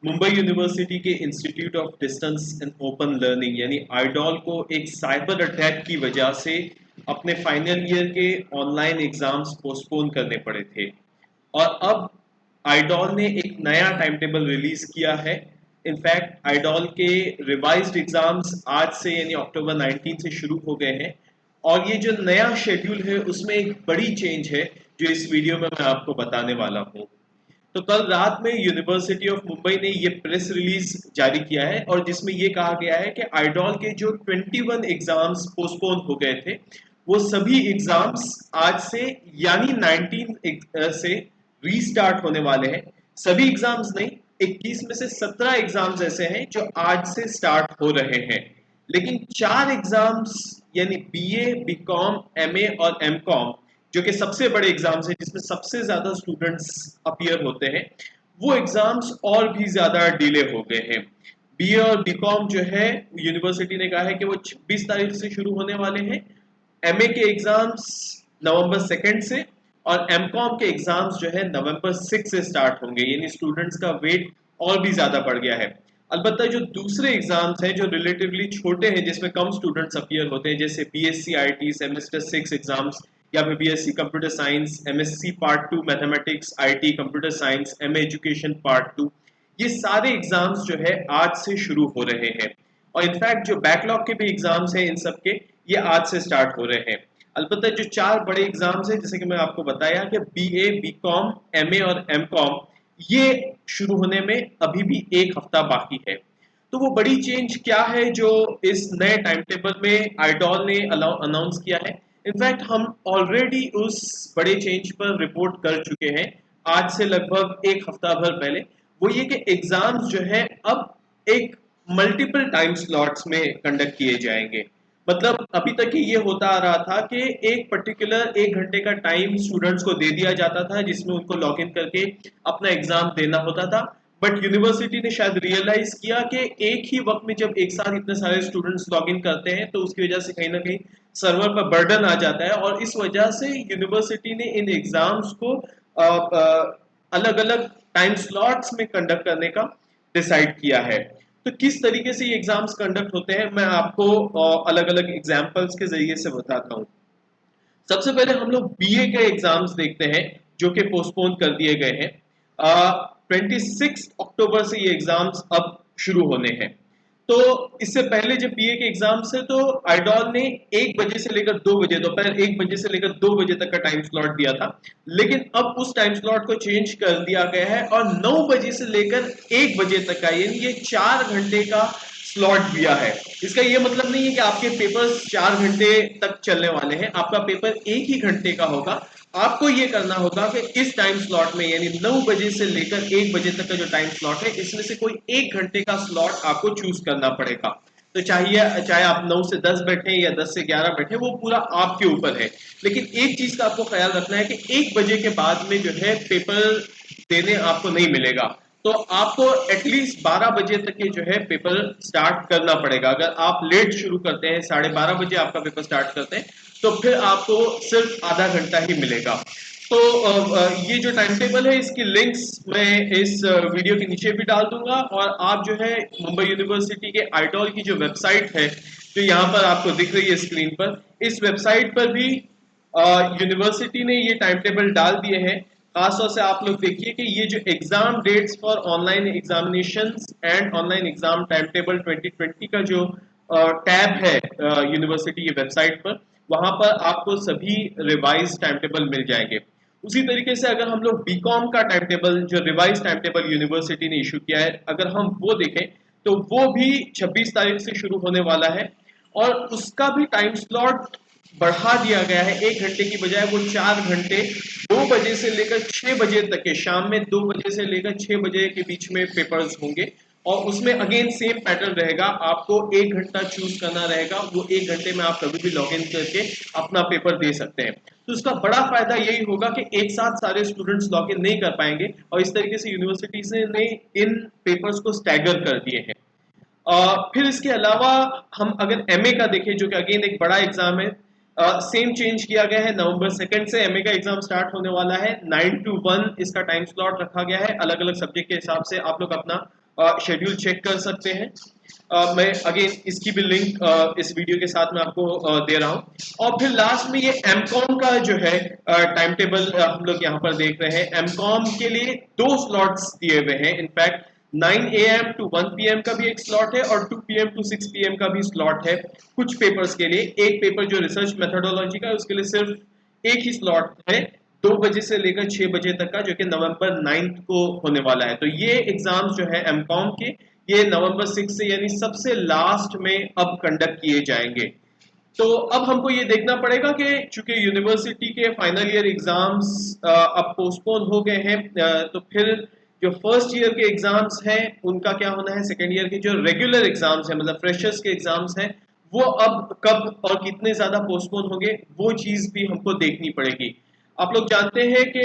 Mumbai university के institute of distance and open learning यानी आईडॉल को एक साइबर अटैक की वजह से अपने फाइनल ईयर के ऑनलाइन एग्जाम्स पोस्टपोन करने पड़े थे। और अब आईडॉल ने एक नया टाइम टेबल रिलीज किया है। इनफैक्ट आईडॉल के रिवाइज्ड एग्जाम्स आज से यानी अक्टूबर 19 से शुरू हो गए हैं। और ये जो नया शेड्यूल है उसमें एक बड़ी चेंज है जो इस वीडियो में मैं आपको बताने वाला हूँ। तो कल रात में यूनिवर्सिटी ऑफ मुंबई ने ये प्रेस रिलीज जारी किया है और जिसमें ये कहा गया है कि आईडॉल के जो 21 एग्जाम्स पोस्टपोन हो गए थे वो सभी एग्जाम्स आज से यानी 19 से रीस्टार्ट होने वाले हैं। सभी एग्जाम्स नहीं, 21 में से 17 एग्जाम्स ऐसे हैं जो आज से स्टार्ट हो रहे हैं। लेकिन 4 एग्जाम्स यानी बीए, बीकॉम, एमए और एमकॉम जो कि सबसे बड़े एग्जाम्स हैं जिसमें सबसे ज्यादा स्टूडेंट्स अपीयर होते हैं, वो एग्जाम्स और भी ज्यादा डिले हो गए हैं। बीए और बीकॉम जो है यूनिवर्सिटी ने कहा है कि वो 26 तारीख से शुरू होने वाले हैं। एमए के एग्जाम्स नवंबर 2 से और एमकॉम के एग्जाम्स जो है नवंबर 6 से स्टार्ट होंगे, यानी स्टूडेंट्स का वेट और भी ज्यादा बढ़ गया है। अलबत्ता जो दूसरे एग्जाम्स हैं जो रिलेटिवली छोटे हैं जिसमें कम स्टूडेंट्स अपीयर होते हैं जैसे बीएससी आईटी सेमेस्टर 6 एग्जाम्स या फिर BSc computer science, MSc part 2 mathematics, IT computer science, MA education part 2, ये सारे एग्जाम्स जो है आज से शुरू हो रहे हैं। और इनफैक्ट जो बैकलॉग के भी एग्जाम्स हैं इन सब के, ये आज से स्टार्ट हो रहे हैं। अलबत्ता जो 4 बड़े एग्जाम्स हैं जैसे कि मैं आपको बताया कि बीए, बीकॉम, एमए और एमकॉम, ये शुरू होने में अभी भी एक हफ्ता बाकी है। तो वो बड़ी चेंज क्या है जो इस नए टाइम टेबल में आईडॉल ने अनाउंस किया है? इनफैक्ट हम ऑलरेडी उस बड़े चेंज पर रिपोर्ट कर चुके हैं आज से लगभग एक हफ्ता भर पहले। वो ये कि एग्जाम्स जो है अब एक मल्टीपल टाइम स्लॉट्स में कंडक्ट किए जाएंगे। मतलब अभी तक ये होता आ रहा था कि एक पर्टिकुलर 1 घंटे का टाइम स्टूडेंट्स को दे दिया जाता था जिसमें उनको लॉग इन करके अपना एग्जाम देना होता था। बट यूनिवर्सिटी ने शायद रियलाइज किया कि एक ही वक्त में जब एक साथ इतने सारे स्टूडेंट्स लॉग इन करते हैं तो उसकी वजह से कहीं ना कहीं सर्वर पर बर्डन आ जाता है और इस वजह से यूनिवर्सिटी ने इन एग्जाम्स को अलग अलग टाइम स्लॉट्स में कंडक्ट करने का डिसाइड किया है। तो किस तरीके से ये एग्जाम्स कंडक्ट होते हैं मैं आपको अलग अलग एग्जाम्पल्स के जरिए से बताता हूँ। सबसे पहले हम लोग बीए के एग्जाम्स देखते हैं जो कि पोस्टपोन कर दिए गए हैं। 26 अक्टूबर से ये एग्जाम्स अब शुरू होने हैं। तो इससे पहले जब बीए के एग्जाम्स है तो आईडॉल ने 1 बजे से लेकर 2 बजे, दोपहर 1 बजे से लेकर 2 बजे तक का टाइम स्लॉट दिया था। लेकिन अब उस टाइम स्लॉट को चेंज कर दिया गया है और 9 बजे से लेकर 1 बजे तक का यानी ये 4 घंटे का स्लॉट दिया है। इसका ये मतलब नहीं है कि आपके पेपर्स 4 घंटे तक चलने वाले हैं, आपका पेपर 1 ही घंटे का होगा। आपको ये करना होगा कि इस टाइम स्लॉट में यानी 9 बजे से लेकर 1 बजे तक का जो टाइम स्लॉट है इसमें से कोई 1 घंटे का स्लॉट आपको चूज करना पड़ेगा। तो चाहे आप 9 से 10 बैठे या 10 से 11 बैठे, वो पूरा आपके ऊपर है। लेकिन एक चीज का आपको ख्याल रखना है कि 1 बजे के बाद में जो है पेपर देने आपको नहीं मिलेगा। तो आपको एटलीस्ट 12 बजे तक के जो है पेपर स्टार्ट करना पड़ेगा। अगर आप लेट शुरू करते हैं, 12:30 बजे आपका पेपर स्टार्ट करते हैं, तो फिर आपको सिर्फ आधा घंटा ही मिलेगा। तो ये जो टाइम टेबल है इसकी लिंक्स मैं इस वीडियो के नीचे भी डाल दूंगा और आप जो है मुंबई यूनिवर्सिटी के आईडॉल की जो वेबसाइट है जो यहाँ पर आपको दिख रही है स्क्रीन पर, इस वेबसाइट पर भी यूनिवर्सिटी ने ये टाइम टेबल डाल दिए हैं। खासतौर से आप लोग देखिए कि ये जो exam dates for online examination and online exam time table 2020 का जो टैब है यूनिवर्सिटी की वेबसाइट पर, वहां पर आपको सभी रिवाइज टाइम टेबल मिल जाएंगे। उसी तरीके से अगर हम लोग बीकॉम का टाइम टेबल जो रिवाइज टाइम टेबल यूनिवर्सिटी ने इशू किया है, अगर हम वो देखें तो वो भी 26 तारीख से शुरू होने वाला है और उसका भी टाइम स्लॉट बढ़ा दिया गया है। 1 घंटे की बजाय वो 4 घंटे 2 बजे से लेकर 6 बजे तक के, शाम में 2 बजे से लेकर 6 बजे के बीच में पेपर्स होंगे। और उसमें अगेन सेम पैटर्न रहेगा, आपको 1 घंटा चूज करना रहेगा, वो 1 घंटे में आप कभी भी लॉग इन करके अपना पेपर दे सकते हैं। तो इसका बड़ा फायदा यही होगा कि एक साथ सारे स्टूडेंट्स लॉग इन नहीं कर पाएंगे और इस तरीके से यूनिवर्सिटीज ने इन पेपर्स को स्टैगर कर दिए हैं। फिर इसके अलावा हम अगर एमए का देखें जो कि अगेन एक बड़ा एग्जाम है, सेम चेंज किया गया है। नवंबर 2 से एमए का एग्जाम स्टार्ट होने वाला है। 9 to 1 इसका टाइम स्लॉट रखा गया है। अलग अलग सब्जेक्ट के हिसाब से आप लोग अपना शेड्यूल चेक कर सकते हैं। मैं अगेन इसकी भी लिंक इस वीडियो के साथ मैं आपको दे रहा हूँ। और फिर लास्ट में ये एमकॉम का जो है टाइम टेबल हम लोग यहाँ पर देख रहे हैं। एमकॉम के लिए 2 स्लॉट्स दिए हुए हैं। इनफैक्ट 9 AM to 1 PM का भी एक स्लॉट है और 2 PM to 6 PM का भी स्लॉट है कुछ पेपर्स के लिए। एक पेपर जो रिसर्च मेथोडोलॉजी का है उसके लिए सिर्फ एक ही स्लॉट है 2 बजे से लेकर 6 बजे तक का, जो कि नवंबर 9 को होने वाला है। तो ये एग्जाम्स जो है एमकॉम के, ये नवंबर 6 से यानी सबसे लास्ट में अब कंडक्ट किए जाएंगे। तो अब हमको ये देखना पड़ेगा कि चूंकि यूनिवर्सिटी के फाइनल ईयर एग्जाम्स अब पोस्टपोन हो गए हैं, तो फिर जो फर्स्ट ईयर के एग्जाम्स हैं उनका क्या होना है। सेकेंड ईयर के जो रेगुलर एग्जाम्स हैं, मतलब फ्रेशर्स के एग्जाम्स हैं, वो अब कब और कितने ज्यादा पोस्टपोन होंगे, वो चीज भी हमको देखनी पड़ेगी। आप लोग जानते हैं कि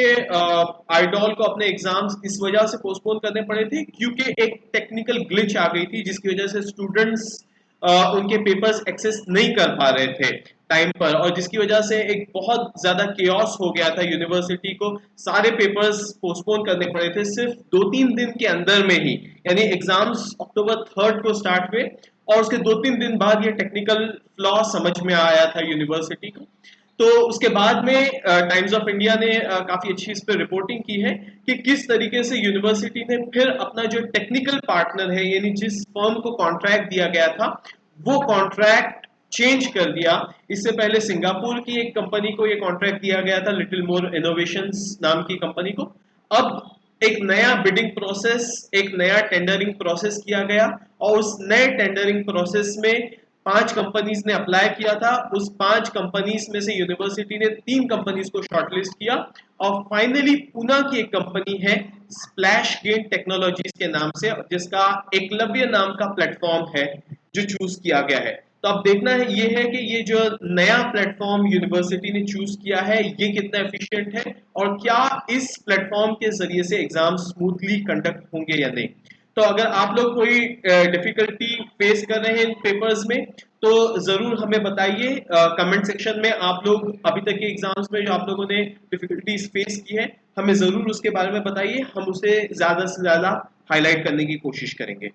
आइडॉल को अपने एग्जाम्स इस वजह से पोस्टपोन करने पड़े थे क्योंकि एक टेक्निकल ग्लिच आ गई थी, जिसकी वजह से स्टूडेंट्स उनके पेपर्स एक्सेस नहीं कर पा रहे थे टाइम पर, और जिसकी वजह से एक बहुत ज्यादा केओस हो गया था। यूनिवर्सिटी को सारे पेपर्स पोस्टपोन करने पड़े थे सिर्फ 2-3 दिन के अंदर में ही। यानी एग्जाम्स अक्टूबर 3 को स्टार्ट हुए और उसके 2-3 दिन बाद ये टेक्निकल फ्लॉ समझ में आया था यूनिवर्सिटी को। तो उसके बाद में टाइम्स ऑफ इंडिया ने काफी अच्छी इस पर रिपोर्टिंग की है कि किस तरीके से यूनिवर्सिटी ने फिर अपना जो टेक्निकल पार्टनर है, यानी जिस फर्म को कॉन्ट्रैक्ट दिया गया था, वो कॉन्ट्रैक्ट चेंज कर दिया। इससे पहले सिंगापुर की एक कंपनी को ये कॉन्ट्रैक्ट दिया गया था, लिटिल मोर इनोवेशंस नाम की कंपनी को। अब एक नया बिडिंग प्रोसेस, एक नया टेंडरिंग प्रोसेस किया गया और उस नए टेंडरिंग प्रोसेस में 5 कंपनीज ने अप्लाई किया था। उस 5 कंपनीज में से यूनिवर्सिटी ने 3 कंपनीज को शॉर्टलिस्ट किया और फाइनली पुणे की एक कंपनी है स्प्लैश गेन टेक्नोलॉजीज के नाम से, जिसका एकलव्य नाम का प्लेटफॉर्म है जो चूज किया गया है। तो अब देखना है ये है कि ये जो नया प्लेटफॉर्म यूनिवर्सिटी ने चूज किया है ये कितना एफिशिएंट है और क्या इस प्लेटफॉर्म के जरिए से एग्जाम स्मूथली कंडक्ट होंगे या नहीं। तो अगर आप लोग कोई डिफिकल्टी फेस कर रहे हैं इन पेपर्स में तो जरूर हमें बताइए कमेंट सेक्शन में। आप लोग अभी तक के एग्जाम्स में जो आप लोगों ने डिफिकल्टीज फेस की है हमें जरूर उसके बारे में बताइए, हम उसे ज्यादा से ज्यादा हाईलाइट करने की कोशिश करेंगे।